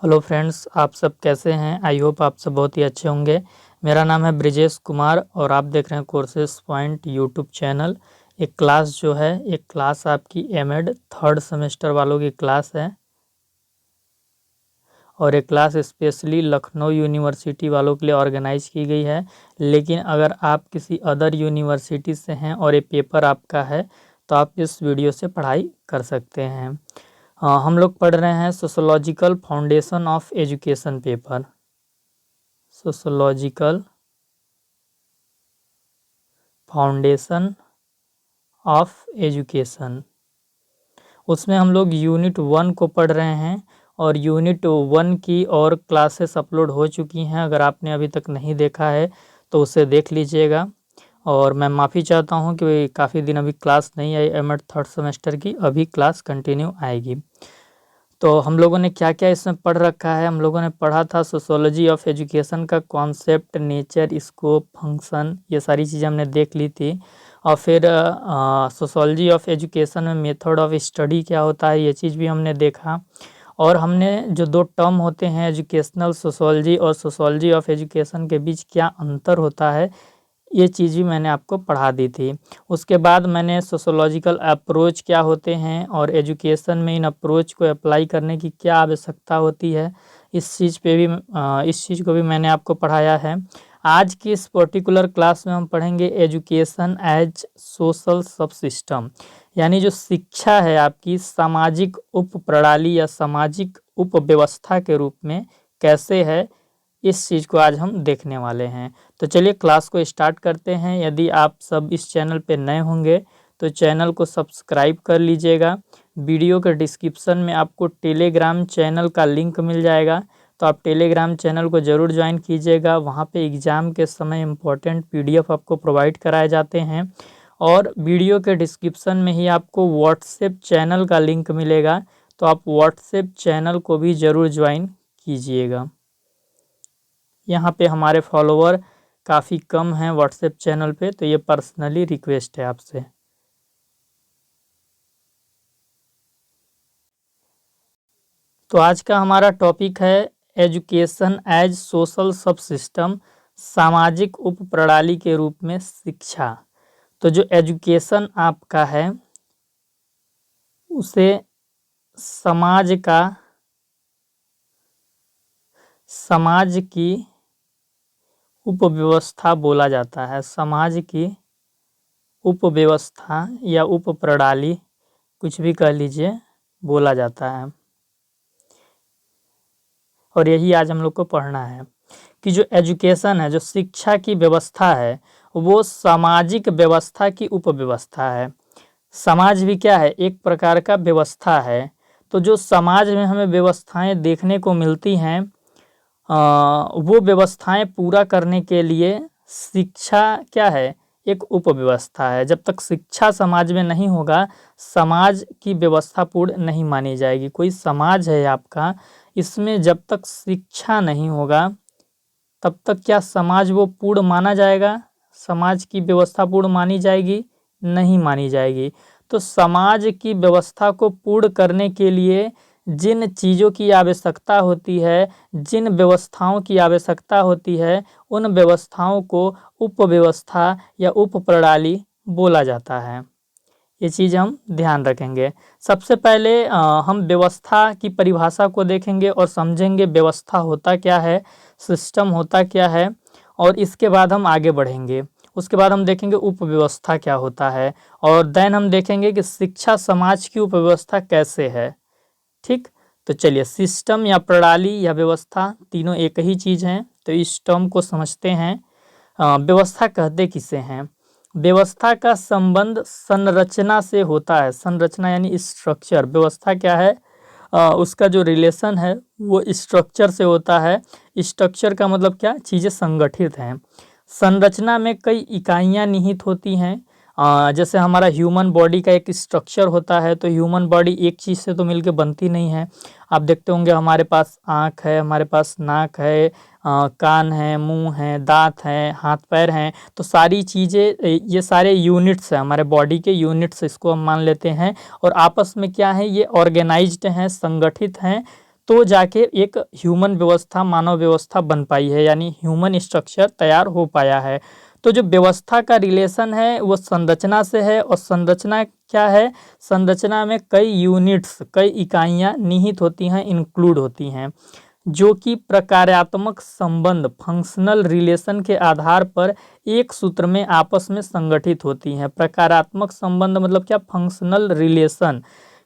Hello friends, आप सब कैसे हैं। आई होप आप सब बहुत ही अच्छे होंगे। मेरा नाम है ब्रिजेश कुमार और आप देख रहे हैं कोर्सेस पॉइंट यूट्यूब चैनल। एक क्लास जो है, एक क्लास आपकी एमएड थर्ड सेमेस्टर वालों की क्लास है और एक क्लास स्पेशली लखनऊ यूनिवर्सिटी वालों के लिए ऑर्गेनाइज की गई है। लेकिन अगर आप किसी अदर यूनिवर्सिटी से हैं और ये पेपर आपका है तो आप इस वीडियो से पढ़ाई कर सकते हैं। हम लोग पढ़ रहे हैं sociological foundation of education paper, sociological foundation of education. उसमें हम लोग यूनिट 1 को पढ़ रहे हैं और यूनिट 1 की और क्लासेस अपलोड हो चुकी हैं। अगर आपने अभी तक नहीं देखा है तो उसे देख लीजिएगा। और मैं माफ़ी चाहता हूं कि काफ़ी दिन अभी क्लास नहीं आई एमएड थर्ड सेमेस्टर की, अभी क्लास कंटिन्यू आएगी। तो हम लोगों ने क्या क्या इसमें पढ़ रखा है। हम लोगों ने पढ़ा था सोशोलॉजी ऑफ एजुकेशन का कॉन्सेप्ट, नेचर, स्कोप, फंक्शन, ये सारी चीज़ें हमने देख ली थी। और फिर सोशोलॉजी ऑफ एजुकेशन में मेथड ऑफ स्टडी क्या होता है, ये चीज़ भी हमने देखा। और हमने जो दो टर्म होते हैं एजुकेशनल सोशोलॉजी और सोशोलॉजी ऑफ एजुकेशन के बीच क्या अंतर होता है, ये चीज़ भी मैंने आपको पढ़ा दी थी। उसके बाद मैंने सोशोलॉजिकल अप्रोच क्या होते हैं और एजुकेशन में इन अप्रोच को अप्लाई करने की क्या आवश्यकता होती है, इस चीज़ को भी मैंने आपको पढ़ाया है। आज की इस पर्टिकुलर क्लास में हम पढ़ेंगे एजुकेशन एज सोशल सब सिस्टम, यानी जो शिक्षा है आपकी सामाजिक उप प्रणाली या सामाजिक उपव्यवस्था के रूप में कैसे है, इस चीज़ को आज हम देखने वाले हैं। तो चलिए क्लास को स्टार्ट करते हैं। यदि आप सब इस चैनल पे नए होंगे तो चैनल को सब्सक्राइब कर लीजिएगा। वीडियो के डिस्क्रिप्शन में आपको टेलीग्राम चैनल का लिंक मिल जाएगा, तो आप टेलीग्राम चैनल को ज़रूर ज्वाइन कीजिएगा। वहाँ पे एग्ज़ाम के समय इम्पोर्टेंट पीडीएफ आपको प्रोवाइड कराए जाते हैं। और वीडियो के डिस्क्रिप्शन में ही आपको व्हाट्सएप चैनल का लिंक मिलेगा, तो आप व्हाट्सएप चैनल को भी ज़रूर ज्वाइन कीजिएगा। यहाँ पे हमारे फॉलोवर काफ़ी कम हैं व्हाट्सएप चैनल पे, तो ये पर्सनली रिक्वेस्ट है आपसे। तो आज का हमारा टॉपिक है एजुकेशन एज सोशल सब सिस्टम, सामाजिक उप प्रणाली के रूप में शिक्षा। तो जो एजुकेशन आपका है उसे समाज की उपव्यवस्था बोला जाता है। समाज की उपव्यवस्था या उप प्रणाली, कुछ भी कह लीजिए, बोला जाता है। और यही आज हम लोग को पढ़ना है कि जो एजुकेशन है, जो शिक्षा की व्यवस्था है, वो सामाजिक व्यवस्था की उपव्यवस्था है। समाज भी क्या है, एक प्रकार का व्यवस्था है। तो जो समाज में हमें व्यवस्थाएं देखने को मिलती हैं, वो व्यवस्थाएं पूरा करने के लिए शिक्षा क्या है, एक उपव्यवस्था है। जब तक शिक्षा समाज में नहीं होगा, समाज की व्यवस्था पूर्ण नहीं मानी जाएगी। कोई समाज है आपका, इसमें जब तक शिक्षा नहीं होगा तब तक क्या समाज वो पूर्ण माना जाएगा, समाज की व्यवस्था पूर्ण मानी जाएगी, नहीं मानी जाएगी। तो समाज की व्यवस्था को पूर्ण करने के लिए जिन चीज़ों की आवश्यकता होती है, जिन व्यवस्थाओं की आवश्यकता होती है, उन व्यवस्थाओं को उपव्यवस्था या उप प्रणाली बोला जाता है। ये चीज़ हम ध्यान रखेंगे। सबसे पहले हम व्यवस्था की परिभाषा को देखेंगे और समझेंगे व्यवस्था होता क्या है, सिस्टम होता क्या है, और इसके बाद हम आगे बढ़ेंगे। उसके बाद हम देखेंगे उपव्यवस्था क्या होता है, और देन हम देखेंगे कि शिक्षा समाज की उपव्यवस्था कैसे है। ठीक, तो चलिए, सिस्टम या प्रणाली या व्यवस्था तीनों एक ही चीज़ हैं। तो इस टर्म को समझते हैं। व्यवस्था कहते किसे हैं? व्यवस्था का संबंध संरचना से होता है। संरचना यानी स्ट्रक्चर। व्यवस्था क्या है, उसका जो रिलेशन है वो स्ट्रक्चर से होता है। स्ट्रक्चर का मतलब क्या, चीज़ें संगठित हैं। संरचना में कई इकाइयाँ निहित होती हैं। जैसे हमारा ह्यूमन बॉडी का एक स्ट्रक्चर होता है, तो ह्यूमन बॉडी एक चीज़ से तो मिलके बनती नहीं है। आप देखते होंगे हमारे पास आँख है, हमारे पास नाक है, कान है, मुंह है, दांत हैं, हाथ पैर हैं। तो सारी चीज़ें, ये सारे यूनिट्स हैं, हमारे बॉडी के यूनिट्स इसको हम मान लेते हैं। और आपस में क्या है, ये ऑर्गेनाइज्ड हैं, संगठित हैं। तो जाके एक ह्यूमन व्यवस्था, मानव व्यवस्था बन पाई है, यानी ह्यूमन स्ट्रक्चर तैयार हो पाया है। तो जो व्यवस्था का रिलेशन है वो संरचना से है, और संरचना क्या है, संरचना में कई यूनिट्स, कई इकाइयाँ निहित होती हैं, इंक्लूड होती हैं, जो कि प्रकार्यात्मक संबंध, फंक्शनल रिलेशन के आधार पर एक सूत्र में आपस में संगठित होती हैं। प्रकारात्मक संबंध मतलब क्या, फंक्शनल रिलेशन,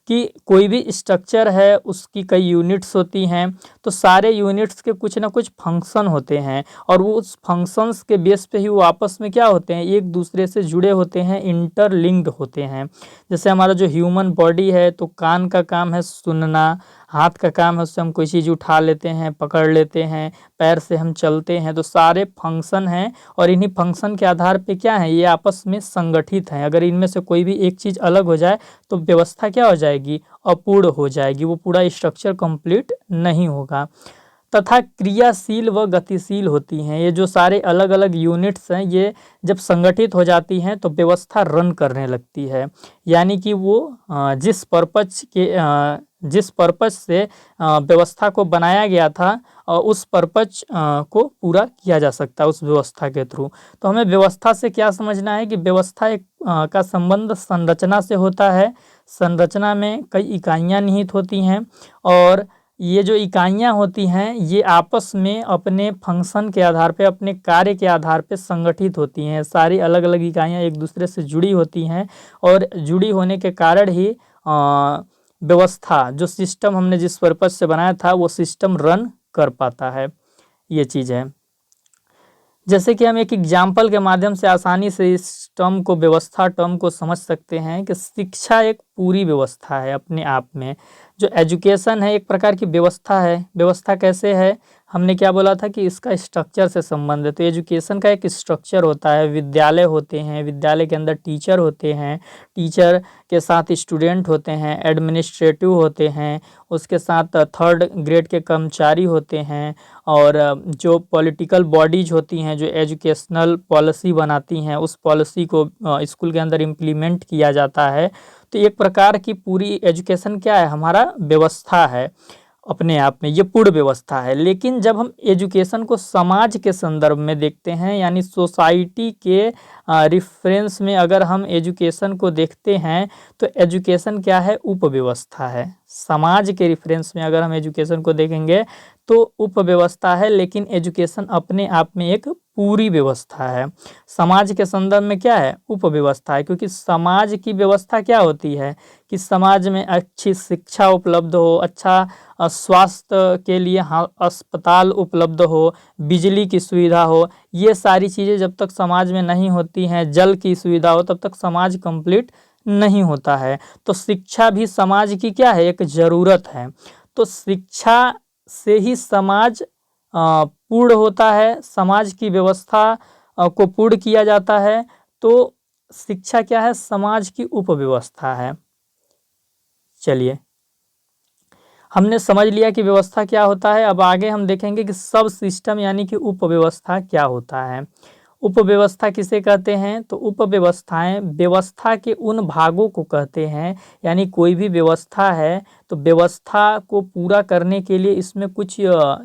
कि कोई भी स्ट्रक्चर है उसकी कई यूनिट्स होती हैं, तो सारे यूनिट्स के कुछ ना कुछ फंक्शन होते हैं, और वो उस फंक्शंस के बेस पे ही वो आपस में क्या होते हैं, एक दूसरे से जुड़े होते हैं, इंटरलिंक्ड होते हैं। जैसे हमारा जो ह्यूमन बॉडी है, तो कान का काम है सुनना, हाथ का काम है उससे हम कोई चीज़ उठा लेते हैं, पकड़ लेते हैं, पैर से हम चलते हैं, तो सारे फंक्शन हैं, और इन्हीं फंक्शन के आधार पे क्या है, ये आपस में संगठित हैं। अगर इनमें से कोई भी एक चीज़ अलग हो जाए तो व्यवस्था क्या हो जाएगी, अपूर्ण हो जाएगी, वो पूरा स्ट्रक्चर कंप्लीट नहीं होगा। तथा क्रियाशील व गतिशील होती हैं। ये जो सारे अलग अलग यूनिट्स हैं, ये जब संगठित हो जाती हैं तो व्यवस्था रन करने लगती है, यानी कि वो जिस पर्पज से व्यवस्था को बनाया गया था, उस पर्पज को पूरा किया जा सकता है उस व्यवस्था के थ्रू। तो हमें व्यवस्था से क्या समझना है कि व्यवस्था एक का संबंध संरचना से होता है। संरचना में कई इकाइयाँ निहित होती हैं, और ये जो इकाइयाँ होती हैं ये आपस में अपने फंक्शन के आधार पे, अपने कार्य के आधार पे संगठित होती हैं। सारी अलग अलग इकाइयाँ एक दूसरे से जुड़ी होती हैं, और जुड़ी होने के कारण ही व्यवस्था, जो सिस्टम हमने जिस पर्पज से बनाया था, वो सिस्टम रन कर पाता है। ये चीज़ है। जैसे कि हम एक एग्जाम्पल के माध्यम से आसानी से इस टर्म को, व्यवस्था टर्म को समझ सकते हैं कि शिक्षा एक पूरी व्यवस्था है अपने आप में। जो एजुकेशन है एक प्रकार की व्यवस्था है। व्यवस्था कैसे है, हमने क्या बोला था कि इसका स्ट्रक्चर से संबंध है। तो एजुकेशन का एक स्ट्रक्चर होता है, विद्यालय होते हैं, विद्यालय के अंदर टीचर होते हैं, टीचर के साथ स्टूडेंट होते हैं, एडमिनिस्ट्रेटिव होते हैं, उसके साथ थर्ड ग्रेड के कर्मचारी होते हैं, और जो पॉलिटिकल बॉडीज होती हैं जो एजुकेशनल पॉलिसी बनाती हैं, उस पॉलिसी को स्कूल के अंदर इम्प्लीमेंट किया जाता है। तो एक प्रकार की पूरी एजुकेशन क्या है, हमारा व्यवस्था है अपने आप में, ये पूर्ण व्यवस्था है। लेकिन जब हम एजुकेशन को समाज के संदर्भ में देखते हैं, यानी सोसाइटी के रिफरेंस में अगर हम एजुकेशन को देखते हैं, तो एजुकेशन क्या है, उपव्यवस्था है। समाज के रिफरेंस में अगर हम एजुकेशन को देखेंगे तो उपव्यवस्था है, लेकिन एजुकेशन अपने आप में एक पूरी व्यवस्था है। समाज के संदर्भ में क्या है, उपव्यवस्था है, क्योंकि समाज की व्यवस्था क्या होती है कि समाज में अच्छी शिक्षा उपलब्ध हो, अच्छा स्वास्थ्य के लिए अस्पताल उपलब्ध हो, बिजली की सुविधा हो। ये सारी चीज़ें जब तक समाज में नहीं होती हैं, जल की सुविधा हो, तब तक समाज कंप्लीट नहीं होता है। तो शिक्षा भी समाज की क्या है, एक ज़रूरत है। तो शिक्षा से ही समाज पूर्ण होता है, समाज की व्यवस्था को पूर्ण किया जाता है। तो शिक्षा क्या है, समाज की उपव्यवस्था है। चलिए, हमने समझ लिया कि व्यवस्था क्या होता है। अब आगे हम देखेंगे कि सब सिस्टम यानी कि उपव्यवस्था क्या होता है। उपव्यवस्था किसे कहते हैं, तो उपव्यवस्थाएं व्यवस्था के उन भागों को कहते हैं, यानी कोई भी व्यवस्था है तो व्यवस्था को पूरा करने के लिए इसमें कुछ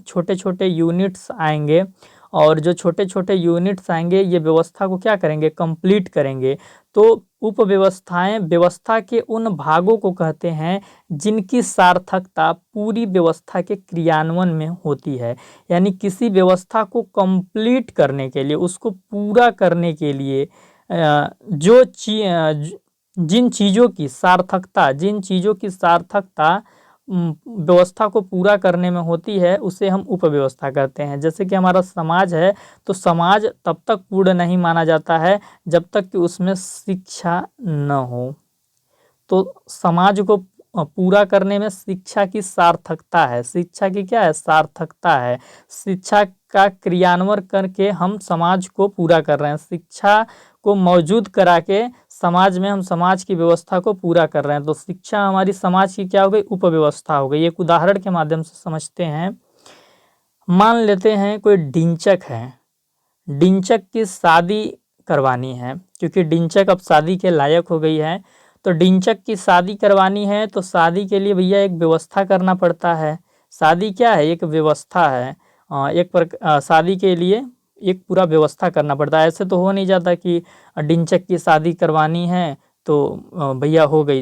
छोटे छोटे यूनिट्स आएंगे, और जो छोटे छोटे यूनिट्स आएंगे ये व्यवस्था को क्या करेंगे, कंप्लीट करेंगे। तो उपव्यवस्थाएं व्यवस्था के उन भागों को कहते हैं जिनकी सार्थकता पूरी व्यवस्था के क्रियान्वयन में होती है। यानी किसी व्यवस्था को कंप्लीट करने के लिए, उसको पूरा करने के लिए जिन चीज़ों की सार्थकता व्यवस्था को पूरा करने में होती है, उसे हम उपव्यवस्था कहते हैं। जैसे कि हमारा समाज है, तो समाज तब तक पूर्ण नहीं माना जाता है जब तक कि उसमें शिक्षा न हो। तो समाज को पूरा करने में शिक्षा की सार्थकता है। शिक्षा की क्या है, सार्थकता है। शिक्षा का क्रियान्वयन करके हम समाज को पूरा कर रहे हैं। शिक्षा को मौजूद करा के समाज में हम समाज की व्यवस्था को पूरा कर रहे हैं। तो शिक्षा हमारी समाज की क्या हो गई, उपव्यवस्था हो गई। एक उदाहरण के माध्यम से समझते हैं। मान लेते हैं कोई डिंचक है, डिंचक की शादी करवानी है, क्योंकि डिंचक अब शादी के लायक हो गई है। तो डिंचक की शादी करवानी है, तो शादी के लिए भैया एक व्यवस्था करना पड़ता है। शादी क्या है, एक व्यवस्था है। शादी के लिए एक पूरा व्यवस्था करना पड़ता है। ऐसे तो हो नहीं जाता कि डिंचक की शादी करवानी है तो भैया हो गई,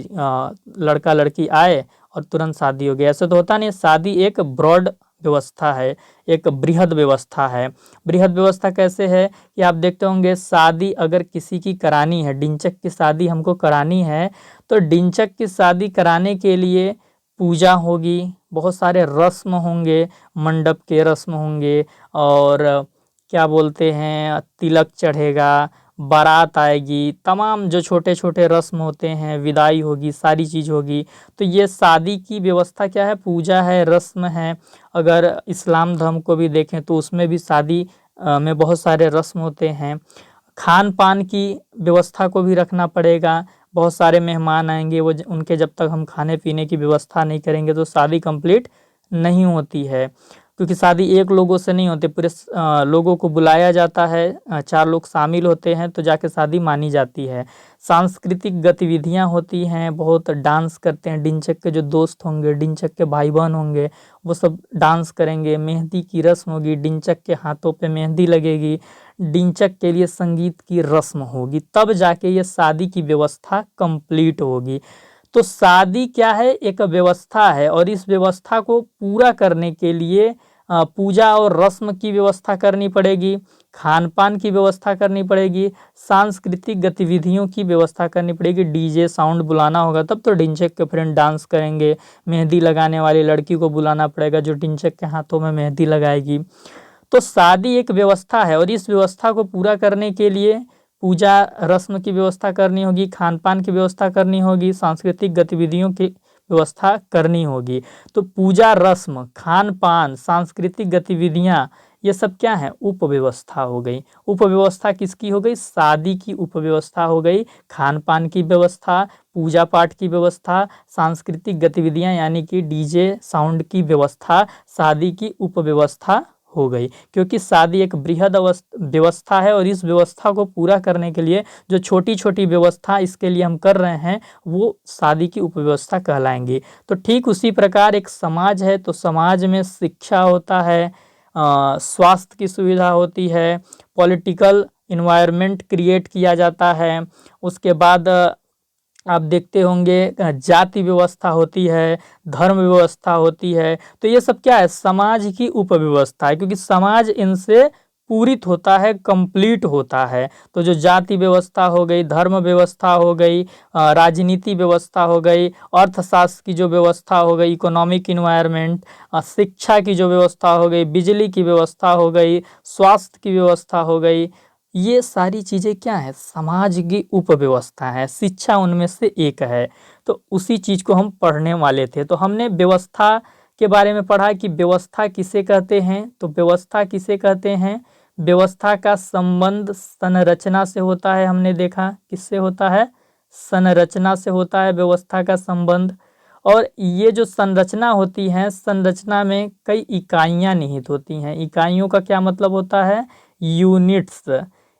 लड़का लड़की आए और तुरंत शादी हो गई, ऐसे तो होता नहीं। शादी एक ब्रॉड व्यवस्था है, एक बृहद व्यवस्था है। बृहद व्यवस्था कैसे है कि आप देखते होंगे, शादी अगर किसी की करानी है, डिंचक की शादी हमको करानी है, तो डिंचक की शादी कराने के लिए पूजा होगी, बहुत सारे रस्म होंगे, मंडप के रस्म होंगे, और क्या बोलते हैं, तिलक चढ़ेगा, बारात आएगी, तमाम जो छोटे छोटे रस्म होते हैं, विदाई होगी, सारी चीज़ होगी। तो ये शादी की व्यवस्था क्या है, पूजा है, रस्म है। अगर इस्लाम धर्म को भी देखें तो उसमें भी शादी में बहुत सारे रस्म होते हैं। खान पान की व्यवस्था को भी रखना पड़ेगा, बहुत सारे मेहमान आएंगे, उनके जब तक हम खाने पीने की व्यवस्था नहीं करेंगे तो शादी कंप्लीट नहीं होती है। क्योंकि शादी एक लोगों से नहीं होती, पूरे लोगों को बुलाया जाता है, 4 लोग शामिल होते हैं तो जाके शादी मानी जाती है। सांस्कृतिक गतिविधियां होती हैं, बहुत डांस करते हैं, डिंचक के जो दोस्त होंगे, डिंचक के भाई बहन होंगे, वो सब डांस करेंगे। मेहंदी की रस्म होगी, डिंचक के हाथों पे मेहंदी लगेगी, डिंचक के लिए संगीत की रस्म होगी, तब जाके ये शादी की व्यवस्था कंप्लीट होगी। तो शादी क्या है, एक व्यवस्था है, और इस व्यवस्था को पूरा करने के लिए पूजा और रस्म की व्यवस्था करनी पड़ेगी, खान पान की व्यवस्था करनी पड़ेगी, सांस्कृतिक गतिविधियों की व्यवस्था करनी पड़ेगी, डीजे साउंड बुलाना होगा, तब तो डिंचक के फ्रेंड डांस करेंगे। मेहंदी लगाने वाली लड़की को बुलाना पड़ेगा जो डिंचक के हाथों में मेहंदी लगाएगी। तो शादी एक व्यवस्था है, और इस व्यवस्था को पूरा करने के लिए पूजा रस्म की व्यवस्था करनी होगी, खान पान की व्यवस्था करनी होगी, सांस्कृतिक गतिविधियों की व्यवस्था करनी होगी। तो पूजा रस्म, खान पान, सांस्कृतिक गतिविधियां, ये सब क्या है, उपव्यवस्था हो गई। उपव्यवस्था किसकी हो गई, शादी की उपव्यवस्था हो गई। खान पान की व्यवस्था, पूजा पाठ की व्यवस्था, सांस्कृतिक गतिविधियां यानी कि डीजे साउंड की व्यवस्था, शादी की उपव्यवस्था हो गई। क्योंकि शादी एक बृहद व्यवस्था है, और इस व्यवस्था को पूरा करने के लिए जो छोटी छोटी व्यवस्था इसके लिए हम कर रहे हैं, वो शादी की उपव्यवस्था कहलाएंगी। तो ठीक उसी प्रकार एक समाज है, तो समाज में शिक्षा होता है, स्वास्थ्य की सुविधा होती है, पॉलिटिकल इन्वायरमेंट क्रिएट किया जाता है। उसके बाद आप देखते होंगे जाति व्यवस्था होती है, धर्म व्यवस्था होती है। तो ये सब क्या है, समाज की उपव्यवस्था है, क्योंकि समाज इनसे पूरित होता है, कंप्लीट होता है। तो जो जाति व्यवस्था हो गई, धर्म व्यवस्था हो गई, राजनीति व्यवस्था हो गई, अर्थशास्त्र की जो व्यवस्था हो गई, इकोनॉमिक इन्वायरमेंट, शिक्षा की जो व्यवस्था हो गई, बिजली की व्यवस्था हो गई, स्वास्थ्य की व्यवस्था हो गई, ये सारी चीज़ें क्या है, समाज की उपव्यवस्था है। शिक्षा उनमें से एक है। तो उसी चीज़ को हम पढ़ने वाले थे। तो हमने व्यवस्था के बारे में पढ़ा कि व्यवस्था किसे कहते हैं। तो व्यवस्था किसे कहते हैं, व्यवस्था का संबंध संरचना से होता है। हमने देखा किससे होता है, संरचना से होता है व्यवस्था का संबंध। और ये जो संरचना होती है, संरचना में कई इकाइयाँ निहित होती हैं। इकाइयों का क्या मतलब होता है, यूनिट्स।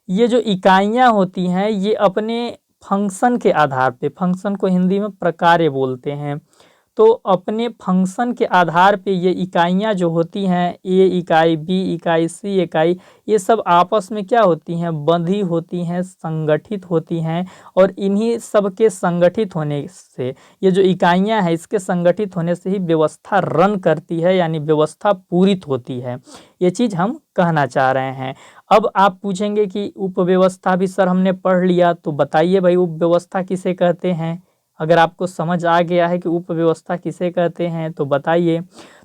ये जो इकाइयाँ होती हैं, ये अपने फंक्शन के आधार पे, फंक्शन को हिंदी में प्रकार्य बोलते हैं, तो अपने फंक्शन के आधार पे ये इकाइयाँ जो होती हैं, ए इकाई, बी इकाई, सी इकाई, ये सब आपस में क्या होती हैं, बंधी होती हैं, संगठित होती हैं। और इन्हीं सब के संगठित होने से, ये जो इकाइयाँ हैं, इसके संगठित होने से ही व्यवस्था रन करती है, यानी व्यवस्था पूरित होती है। ये चीज़ हम कहना चाह रहे हैं। अब आप पूछेंगे कि उपव्यवस्था भी सर हमने पढ़ लिया, तो बताइए भाई उपव्यवस्था किसे कहते हैं। अगर आपको समझ आ गया है कि उपव्यवस्था किसे कहते हैं तो बताइए।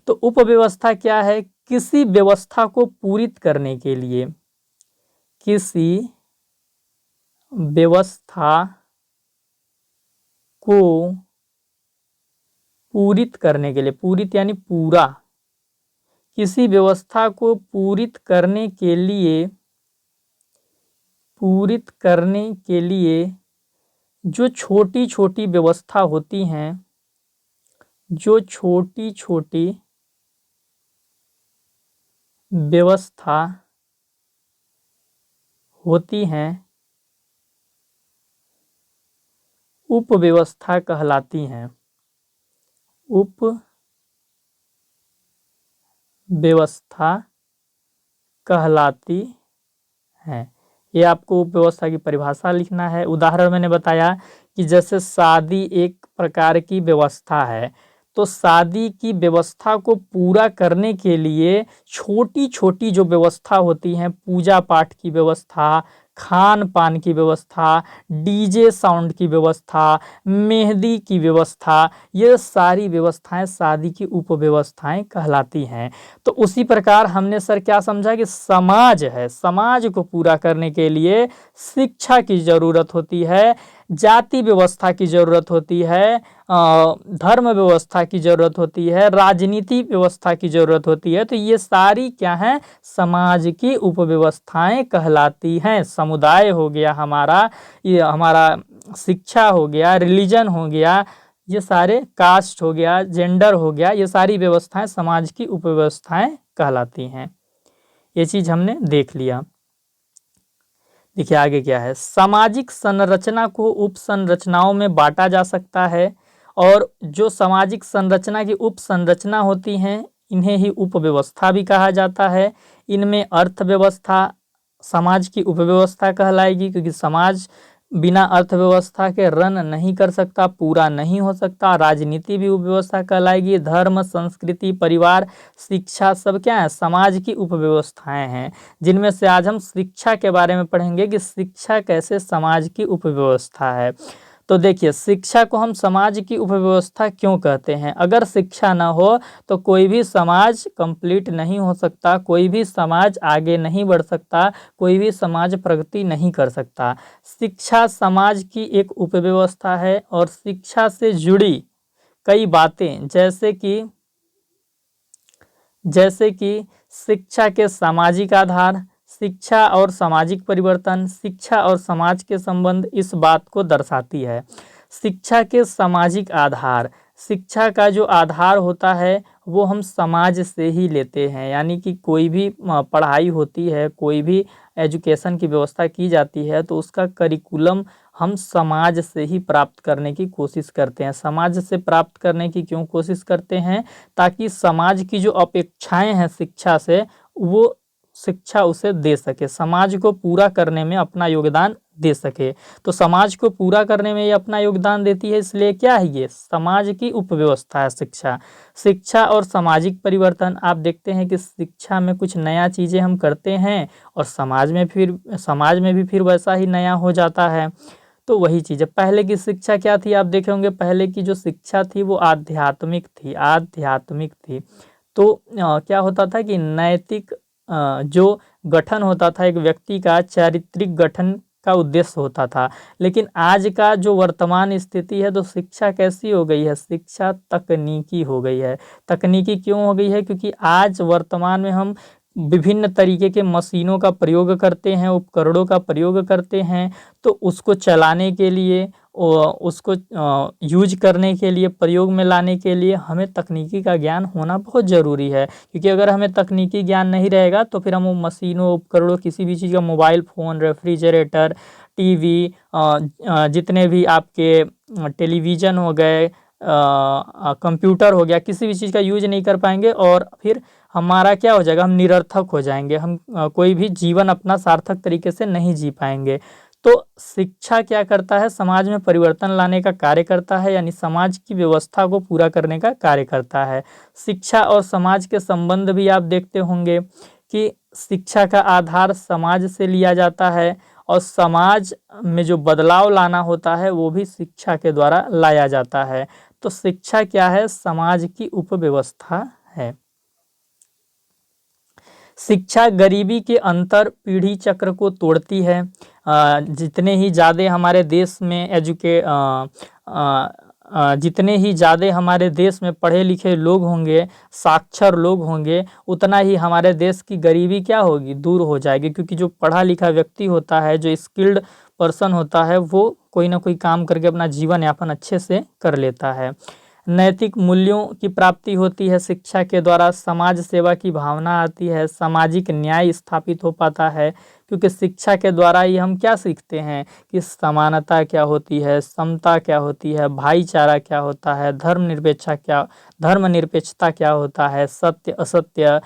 तो उपव्यवस्था क्या है, किसी व्यवस्था को पूरित करने के लिए, किसी व्यवस्था को पूरित करने के लिए, पूरित यानी पूरा, किसी व्यवस्था को पूरित करने के लिए, पूरित करने के लिए जो छोटी छोटी व्यवस्था होती हैं, जो छोटी छोटी व्यवस्था होती हैं, उपव्यवस्था कहलाती हैं। व्यवस्था कहलाती है। ये आपको उपव्यवस्था की परिभाषा लिखना है। उदाहरण मैंने बताया कि जैसे शादी एक प्रकार की व्यवस्था है, तो शादी की व्यवस्था को पूरा करने के लिए छोटी छोटी जो व्यवस्था होती हैं, पूजा पाठ की व्यवस्था, खान पान की व्यवस्था, डीजे साउंड की व्यवस्था, मेहंदी की व्यवस्था, ये सारी व्यवस्थाएं शादी की उपव्यवस्थाएं कहलाती हैं। तो उसी प्रकार हमने सर क्या समझा कि समाज है, समाज को पूरा करने के लिए शिक्षा की जरूरत होती है, जाति व्यवस्था की जरूरत होती है, धर्म व्यवस्था की जरूरत होती है, राजनीति व्यवस्था की जरूरत होती है। तो ये सारी क्या है, समाज की उपव्यवस्थाएं कहलाती हैं। समुदाय हो गया हमारा, ये हमारा शिक्षा हो गया, रिलीजन हो गया, ये सारे कास्ट हो गया, जेंडर हो गया, ये सारी व्यवस्थाएं समाज की उपव्यवस्थाएं कहलाती हैं। ये चीज हमने देख लिया। देखिए आगे क्या है, सामाजिक संरचना को उप संरचनाओं में बांटा जा सकता है, और जो सामाजिक संरचना की उप संरचना होती हैं इन्हें ही उपव्यवस्था भी कहा जाता है। इनमें अर्थव्यवस्था समाज की उपव्यवस्था कहलाएगी, क्योंकि समाज बिना अर्थव्यवस्था के रन नहीं कर सकता, पूरा नहीं हो सकता। राजनीति भी उपव्यवस्था कहलाएगी। धर्म, संस्कृति, परिवार, शिक्षा सब क्या है, समाज की उपव्यवस्थाएं हैं, जिनमें से आज हम शिक्षा के बारे में पढ़ेंगे कि शिक्षा कैसे समाज की उपव्यवस्था है। तो देखिए, शिक्षा को हम समाज की उपव्यवस्था क्यों कहते हैं? अगर शिक्षा ना हो तो कोई भी समाज कंप्लीट नहीं हो सकता, कोई भी समाज आगे नहीं बढ़ सकता, कोई भी समाज प्रगति नहीं कर सकता। शिक्षा समाज की एक उपव्यवस्था है, और शिक्षा से जुड़ी कई बातें जैसे कि शिक्षा के सामाजिक आधार, शिक्षा और सामाजिक परिवर्तन, शिक्षा और समाज के संबंध इस बात को दर्शाती है। शिक्षा के सामाजिक आधार, शिक्षा का जो आधार होता है वो हम समाज से ही लेते हैं, यानी कि कोई भी पढ़ाई होती है, कोई भी एजुकेशन की व्यवस्था की जाती है, तो उसका करिकुलम हम समाज से ही प्राप्त करने की कोशिश करते हैं। समाज से प्राप्त करने की क्यों कोशिश करते हैं? ताकि समाज की जो अपेक्षाएं हैं शिक्षा से, वो शिक्षा उसे दे सके, समाज को पूरा करने में अपना योगदान दे सके। तो समाज को पूरा करने में ये अपना योगदान देती है, इसलिए क्या है, ये समाज की उपव्यवस्था है शिक्षा। शिक्षा और सामाजिक परिवर्तन, आप देखते हैं कि शिक्षा में कुछ नया चीज़ें हम करते हैं और समाज में भी फिर वैसा ही नया हो जाता है। तो वही चीज़ है। पहले की शिक्षा क्या थी, आप देखे होंगे, पहले की जो शिक्षा थी वो आध्यात्मिक थी। तो क्या होता था कि नैतिक जो गठन होता था एक व्यक्ति का, चारित्रिक गठन का उद्देश्य होता था। लेकिन आज का जो वर्तमान स्थिति है, तो शिक्षा कैसी हो गई है, शिक्षा तकनीकी हो गई है। तकनीकी क्यों हो गई है? क्योंकि आज वर्तमान में हम विभिन्न तरीके के मशीनों का प्रयोग करते हैं, उपकरणों का प्रयोग करते हैं। तो उसको चलाने के लिए, उसको यूज करने के लिए, प्रयोग में लाने के लिए हमें तकनीकी का ज्ञान होना बहुत ज़रूरी है। क्योंकि अगर हमें तकनीकी ज्ञान नहीं रहेगा तो फिर हम वो मशीनों, उपकरणों, किसी भी चीज़ का, मोबाइल फ़ोन, रेफ्रिजरेटर, टीवी, जितने भी आपके टेलीविज़न हो गए, कंप्यूटर हो गया, किसी भी चीज़ का यूज नहीं कर पाएंगे, और फिर हमारा क्या हो जाएगा, हम निरर्थक हो जाएंगे, हम कोई भी जीवन अपना सार्थक तरीके से नहीं जी पाएंगे। तो शिक्षा क्या करता है, समाज में परिवर्तन लाने का कार्य करता है, यानी समाज की व्यवस्था को पूरा करने का कार्य करता है। शिक्षा और समाज के संबंध भी आप देखते होंगे कि शिक्षा का आधार समाज से लिया जाता है, और समाज में जो बदलाव लाना होता है वो भी शिक्षा के द्वारा लाया जाता है। तो शिक्षा क्या है, समाज की उपव्यवस्था है। शिक्षा गरीबी के अंतर पीढ़ी चक्र को तोड़ती है। जितने ही ज़्यादा हमारे देश में जितने ही ज़्यादा हमारे देश में पढ़े लिखे लोग होंगे, साक्षर लोग होंगे, उतना ही हमारे देश की गरीबी क्या होगी, दूर हो जाएगी। क्योंकि जो पढ़ा लिखा व्यक्ति होता है, जो स्किल्ड पर्सन होता है, वो कोई ना कोई काम करके अपना जीवन यापन अच्छे से कर लेता है। नैतिक मूल्यों की प्राप्ति होती है शिक्षा के द्वारा, समाज सेवा की भावना आती है, सामाजिक न्याय स्थापित हो पाता है, क्योंकि शिक्षा के द्वारा ही हम क्या सीखते हैं कि समानता क्या होती है, समता क्या होती है, भाईचारा क्या होता है, धर्मनिरपेक्षता क्या होता है, सत्य असत्य,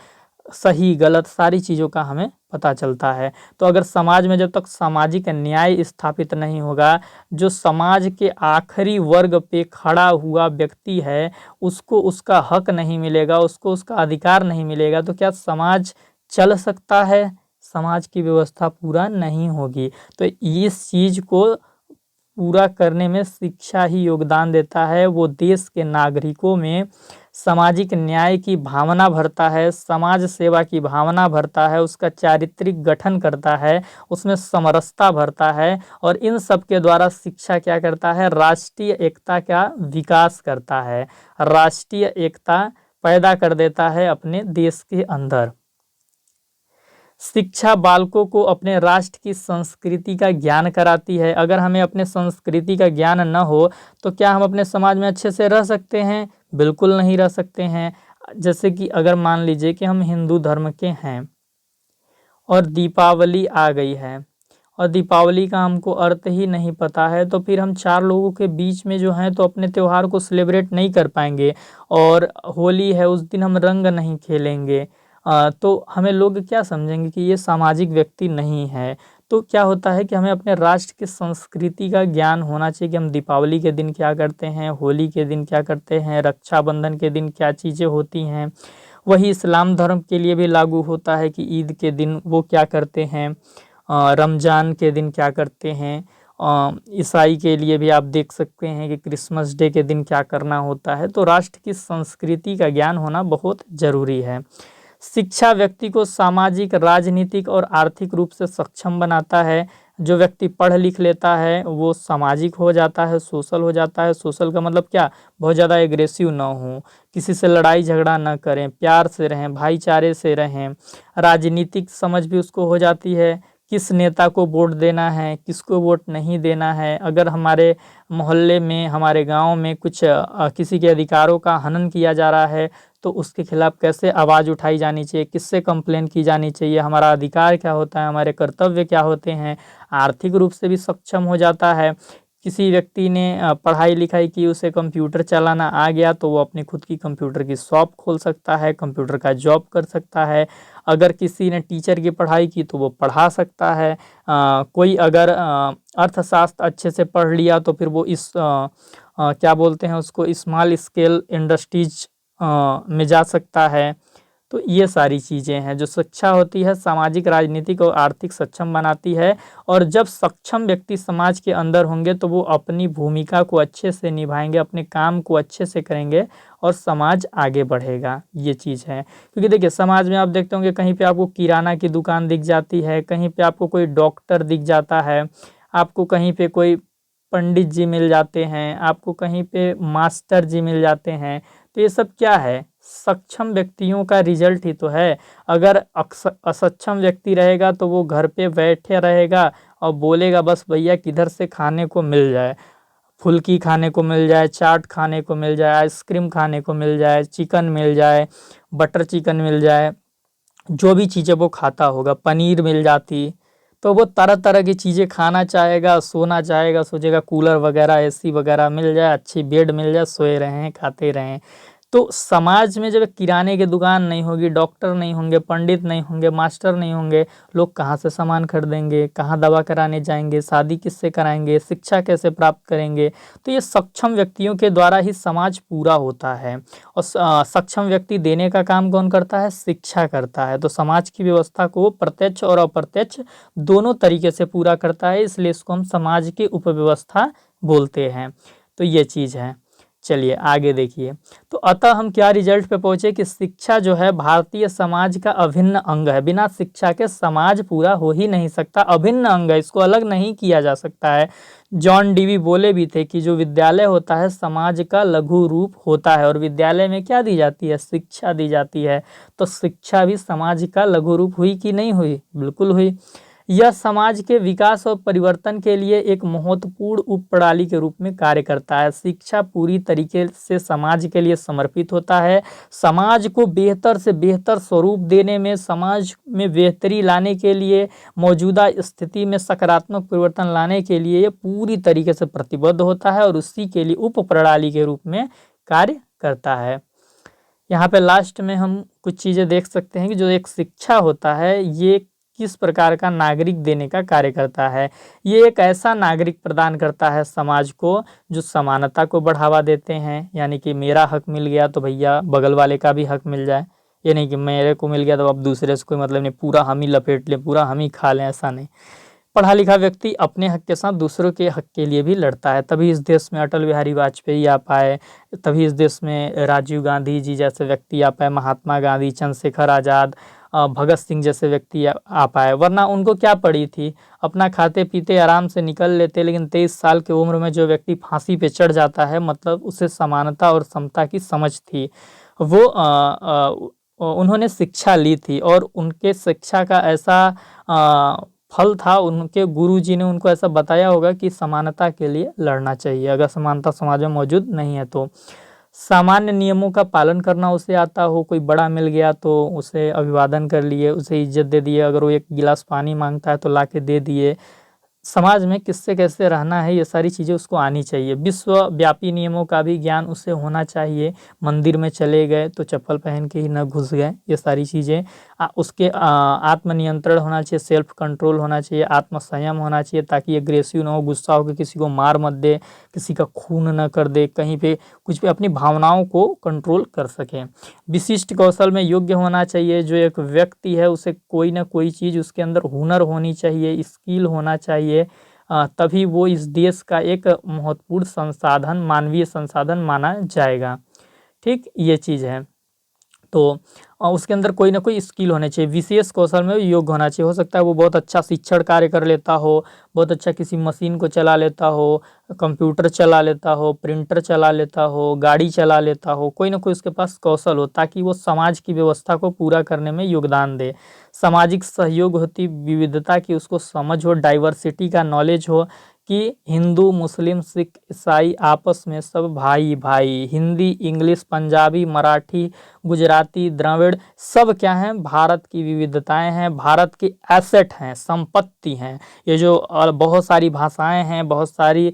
सही गलत सारी चीज़ों का हमें पता चलता है। तो अगर समाज में जब तक सामाजिक न्याय स्थापित नहीं होगा, जो समाज के आखिरी वर्ग पे खड़ा हुआ व्यक्ति है उसको उसका हक नहीं मिलेगा, उसको उसका अधिकार नहीं मिलेगा, तो क्या समाज चल सकता है? समाज की व्यवस्था पूरा नहीं होगी। तो इस चीज़ को पूरा करने में शिक्षा ही योगदान देता है। वो देश के नागरिकों में सामाजिक न्याय की भावना भरता है, समाज सेवा की भावना भरता है, उसका चारित्रिक गठन करता है, उसमें समरसता भरता है, और इन सब के द्वारा शिक्षा क्या करता है? राष्ट्रीय एकता का विकास करता है, राष्ट्रीय एकता पैदा कर देता है अपने देश के अंदर। शिक्षा बालकों को अपने राष्ट्र की संस्कृति का ज्ञान कराती है। अगर हमें अपने संस्कृति का ज्ञान न हो तो क्या हम अपने समाज में अच्छे से रह सकते हैं? बिल्कुल नहीं रह सकते हैं। जैसे कि अगर मान लीजिए कि हम हिंदू धर्म के हैं और दीपावली आ गई है और दीपावली का हमको अर्थ ही नहीं पता है, तो फिर हम चार लोगों के बीच में जो हैं तो अपने त्यौहार को सेलिब्रेट नहीं कर पाएंगे। और होली है, उस दिन हम रंग नहीं खेलेंगे, तो हमें लोग क्या समझेंगे कि ये सामाजिक व्यक्ति नहीं है। तो क्या होता है कि हमें अपने राष्ट्र की संस्कृति का ज्ञान होना चाहिए कि हम दीपावली के दिन क्या करते हैं, होली के दिन क्या करते हैं, रक्षाबंधन के दिन क्या चीज़ें होती हैं। वही इस्लाम धर्म के लिए भी लागू होता है कि ईद के दिन वो क्या करते हैं, रमज़ान के दिन क्या करते हैं। ईसाई के लिए भी आप देख सकते हैं कि क्रिसमस डे के दिन क्या करना होता है। तो राष्ट्र की संस्कृति का ज्ञान होना बहुत ज़रूरी है। शिक्षा व्यक्ति को सामाजिक, राजनीतिक और आर्थिक रूप से सक्षम बनाता है। जो व्यक्ति पढ़ लिख लेता है वो सामाजिक हो जाता है, सोशल हो जाता है। सोशल का मतलब क्या? बहुत ज़्यादा एग्रेसिव ना हो, किसी से लड़ाई झगड़ा ना करें, प्यार से रहें, भाईचारे से रहें। राजनीतिक समझ भी उसको हो जाती है, किस नेता को वोट देना है, किसको वोट नहीं देना है। अगर हमारे मोहल्ले में, हमारे गांव में कुछ किसी के अधिकारों का हनन किया जा रहा है तो उसके खिलाफ कैसे आवाज़ उठाई जानी चाहिए, किससे कंप्लेन की जानी चाहिए, हमारा अधिकार क्या होता है, हमारे कर्तव्य क्या होते हैं। आर्थिक रूप से भी सक्षम हो जाता है। किसी व्यक्ति ने पढ़ाई लिखाई की, उसे कंप्यूटर चलाना आ गया तो वो अपनी खुद की कंप्यूटर की शॉप खोल सकता है, कंप्यूटर का जॉब कर सकता है। अगर किसी ने टीचर की पढ़ाई की तो वो पढ़ा सकता है। कोई अगर अर्थशास्त्र अच्छे से पढ़ लिया तो फिर वो क्या बोलते हैं उसको, स्मॉल स्केल इंडस्ट्रीज में जा सकता है। तो ये सारी चीज़ें हैं जो शिक्षा होती है, सामाजिक, राजनीतिक और आर्थिक सक्षम बनाती है। और जब सक्षम व्यक्ति समाज के अंदर होंगे तो वो अपनी भूमिका को अच्छे से निभाएंगे, अपने काम को अच्छे से करेंगे और समाज आगे बढ़ेगा। ये चीज़ है, क्योंकि देखिए समाज में आप देखते होंगे कहीं पे आपको किराना की दुकान दिख जाती है, कहीं पे आपको कोई डॉक्टर दिख जाता है, आपको कहीं पे कोई पंडित जी मिल जाते हैं, आपको कहीं पे मास्टर जी मिल जाते हैं। तो ये सब क्या है? सक्षम व्यक्तियों का रिजल्ट ही तो है। अगर असक्षम व्यक्ति रहेगा तो वो घर पे बैठे रहेगा और बोलेगा बस भैया किधर से खाने को मिल जाए, फुल्की खाने को मिल जाए, चाट खाने को मिल जाए, आइसक्रीम खाने को मिल जाए, चिकन मिल जाए, बटर चिकन मिल जाए, जो भी चीज़ें वो खाता होगा, पनीर मिल जाती, तो वो तरह तरह की चीज़ें खाना चाहेगा, सोना चाहेगा, सोचेगा कूलर वगैरह, एसी वगैरह मिल जाए, अच्छी बेड मिल जाए, सोए रहें, खाते रहें। तो समाज में जब किराने की दुकान नहीं होगी, डॉक्टर नहीं होंगे, पंडित नहीं होंगे, मास्टर नहीं होंगे, लोग कहाँ से सामान खरीदेंगे, कहाँ दवा कराने जाएंगे, शादी किससे कराएंगे, शिक्षा कैसे प्राप्त करेंगे। तो ये सक्षम व्यक्तियों के द्वारा ही समाज पूरा होता है। और सक्षम व्यक्ति देने का काम कौन करता है? शिक्षा करता है। तो समाज की व्यवस्था को प्रत्यक्ष और अप्रत्यक्ष दोनों तरीके से पूरा करता है, इसलिए इसको हम समाज की उपव्यवस्था बोलते हैं। तो ये चीज़ है। चलिए आगे देखिए। तो अतः हम क्या रिजल्ट पे पहुंचे कि शिक्षा जो है भारतीय समाज का अभिन्न अंग है। बिना शिक्षा के समाज पूरा हो ही नहीं सकता, अभिन्न अंग है, इसको अलग नहीं किया जा सकता है। जॉन डीवी बोले भी थे कि जो विद्यालय होता है समाज का लघु रूप होता है। और विद्यालय में क्या दी जाती है? शिक्षा दी जाती है। तो शिक्षा भी समाज का लघु रूप हुई कि नहीं हुई? बिल्कुल हुई। यह समाज के विकास और परिवर्तन के लिए एक महत्वपूर्ण उपप्रणाली के रूप में कार्य करता है। शिक्षा पूरी तरीके से समाज के लिए समर्पित होता है। समाज को बेहतर से बेहतर स्वरूप देने में, समाज में बेहतरी लाने के लिए, मौजूदा स्थिति में सकारात्मक परिवर्तन लाने के लिए ये पूरी तरीके से प्रतिबद्ध होता है और उसी के लिए उपप्रणाली के रूप में कार्य करता है। यहाँ पे लास्ट में हम कुछ चीज़ें देख सकते हैं कि जो एक शिक्षा होता है ये किस प्रकार का नागरिक देने का कार्य करता है। ये एक ऐसा नागरिक प्रदान करता है समाज को जो समानता को बढ़ावा देते हैं, यानी कि मेरा हक मिल गया तो भैया बगल वाले का भी हक मिल जाए। ये नहीं कि मेरे को मिल गया तो अब दूसरे से कोई मतलब नहीं, पूरा हम ही लपेट लें, पूरा हम ही खा लें, ऐसा नहीं। पढ़ा लिखा व्यक्ति अपने हक के साथ दूसरों के हक के लिए भी लड़ता है। तभी इस देश में अटल बिहारी वाजपेयी आ पाए, तभी इस देश में राजीव गांधी जी जैसे व्यक्ति आ पाए, महात्मा गांधी, चंद्रशेखर आज़ाद, भगत सिंह जैसे व्यक्ति आ पाए। वरना उनको क्या पड़ी थी, अपना खाते पीते आराम से निकल लेते। लेकिन 23 साल की उम्र में जो व्यक्ति फांसी पे चढ़ जाता है, मतलब उसे समानता और समता की समझ थी। वो उन्होंने शिक्षा ली थी और उनके शिक्षा का ऐसा फल था, उनके गुरुजी ने उनको ऐसा बताया होगा कि समानता के लिए लड़ना चाहिए। अगर समानता समाज में मौजूद नहीं है तो सामान्य नियमों का पालन करना उसे आता हो। कोई बड़ा मिल गया तो उसे अभिवादन कर लिए, उसे इज्जत दे दिए। अगर वो एक गिलास पानी मांगता है तो ला के दे दिए। समाज में किससे कैसे रहना है ये सारी चीज़ें उसको आनी चाहिए। विश्वव्यापी नियमों का भी ज्ञान उसे होना चाहिए। मंदिर में चले गए तो चप्पल पहन के ही न घुस गए, ये सारी चीज़ें उसके आत्मनियंत्रण होना चाहिए, सेल्फ कंट्रोल होना चाहिए, आत्मसंयम होना चाहिए, ताकि एग्रेसिव ना हो, गुस्सा होकर किसी को मार मत दे, किसी का खून न कर दे, कहीं पे कुछ भी अपनी भावनाओं को कंट्रोल कर सकें। विशिष्ट कौशल में योग्य होना चाहिए। जो एक व्यक्ति है उसे कोई ना कोई चीज़ उसके अंदर हुनर होनी चाहिए, स्किल होना चाहिए, तभी वो इस देश का एक महत्वपूर्ण संसाधन, मानवीय संसाधन माना जाएगा। ठीक, ये चीज़ है। तो उसके अंदर कोई ना कोई स्किल होने चाहिए, विशेष कौशल में योग्य होना चाहिए। हो सकता है वो बहुत अच्छा शिक्षण कार्य कर लेता हो, बहुत अच्छा किसी मशीन को चला लेता हो, कंप्यूटर चला लेता हो, प्रिंटर चला लेता हो, गाड़ी चला लेता हो, कोई ना कोई उसके पास कौशल हो, ताकि वो समाज की व्यवस्था को पूरा करने में योगदान दे। सामाजिक सहयोग होती, विविधता की उसको समझ हो, डाइवर्सिटी का नॉलेज हो कि हिंदू, मुस्लिम, सिख, ईसाई आपस में सब भाई भाई। हिंदी, इंग्लिश, पंजाबी, मराठी, गुजराती, द्रविड़ सब क्या हैं, भारत की विविधताएं हैं, भारत की एसेट हैं, संपत्ति हैं। ये जो बहुत सारी भाषाएं हैं, बहुत सारी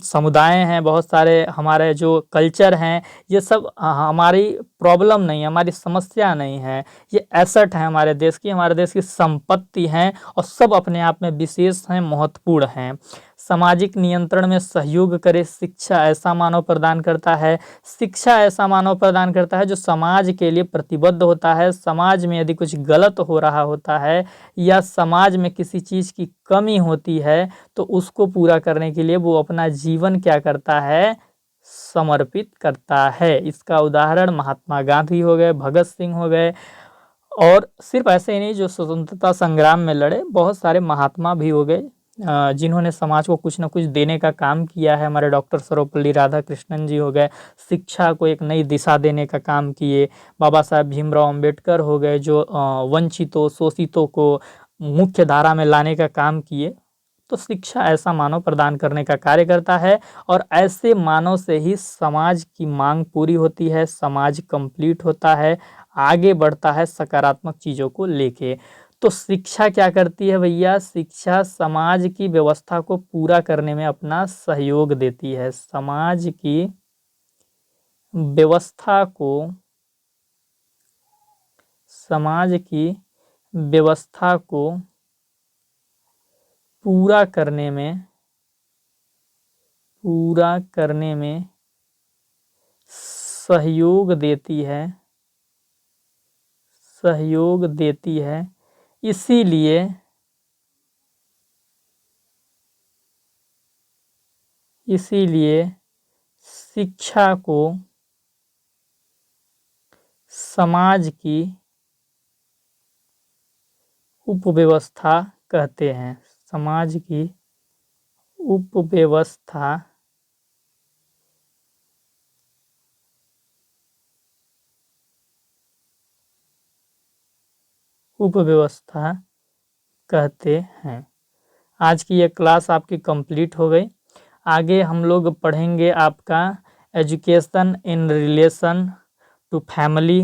समुदाय हैं, बहुत सारे हमारे जो कल्चर हैं, ये सब हमारी प्रॉब्लम नहीं है, हमारी समस्या नहीं है। ये एसेट है हमारे देश की, हमारे देश की संपत्ति हैं और सब अपने आप में विशेष हैं, महत्वपूर्ण हैं। सामाजिक नियंत्रण में सहयोग करे, शिक्षा ऐसा मानव प्रदान करता है, शिक्षा ऐसा मानव प्रदान करता है जो समाज के लिए प्रतिबद्ध होता है। समाज में यदि कुछ गलत हो रहा होता है या समाज में किसी चीज़ की कमी होती है तो उसको पूरा करने के लिए वो अपना जीवन क्या करता है, समर्पित करता है। इसका उदाहरण महात्मा गांधी हो गए, भगत सिंह हो गए, और सिर्फ ऐसे ही नहीं, जो स्वतंत्रता संग्राम में लड़े बहुत सारे महात्मा भी हो गए जिन्होंने समाज को कुछ न कुछ देने का काम किया है। हमारे डॉक्टर सर्वपल्ली राधाकृष्णन जी हो गए, शिक्षा को एक नई दिशा देने का काम किए। बाबा साहब भीमराव अंबेडकर हो गए, जो वंचितों, शोषितों को मुख्य धारा में लाने का काम किए। तो शिक्षा ऐसा मानव प्रदान करने का कार्य करता है और ऐसे मानव से ही समाज की मांग पूरी होती है, समाज कंप्लीट होता है, आगे बढ़ता है सकारात्मक चीज़ों को लेके। तो शिक्षा क्या करती है भैया, शिक्षा समाज की व्यवस्था को पूरा करने में अपना सहयोग देती है। समाज की व्यवस्था को, समाज की व्यवस्था को पूरा करने में, पूरा करने में सहयोग देती है, सहयोग देती है। इसीलिए, इसीलिए शिक्षा को समाज की उपव्यवस्था कहते हैं। समाज की उपव्यवस्था उपव्यवस्था कहते हैं। आज की ये क्लास आपकी कंप्लीट हो गई। आगे हम लोग पढ़ेंगे आपका education in relation to family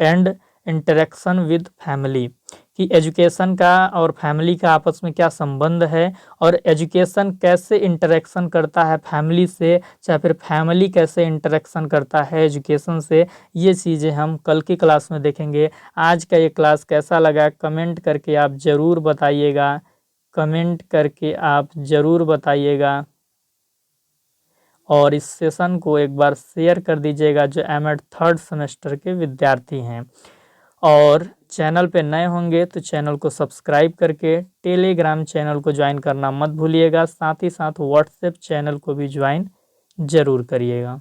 and interaction with family, कि एजुकेशन का और फैमिली का आपस में क्या संबंध है, और एजुकेशन कैसे इंटरेक्शन करता है फैमिली से, चाहे फिर फैमिली कैसे इंटरेक्शन करता है एजुकेशन से। ये चीज़ें हम कल की क्लास में देखेंगे। आज का ये क्लास कैसा लगा कमेंट करके आप ज़रूर बताइएगा, कमेंट करके आप ज़रूर बताइएगा। और इस सेशन को एक बार शेयर कर दीजिएगा जो एमएड 3rd सेमेस्टर के विद्यार्थी हैं। और चैनल पे नए होंगे तो चैनल को सब्सक्राइब करके टेलीग्राम चैनल को ज्वाइन करना मत भूलिएगा। साथ ही साथ व्हाट्सएप चैनल को भी ज्वाइन ज़रूर करिएगा।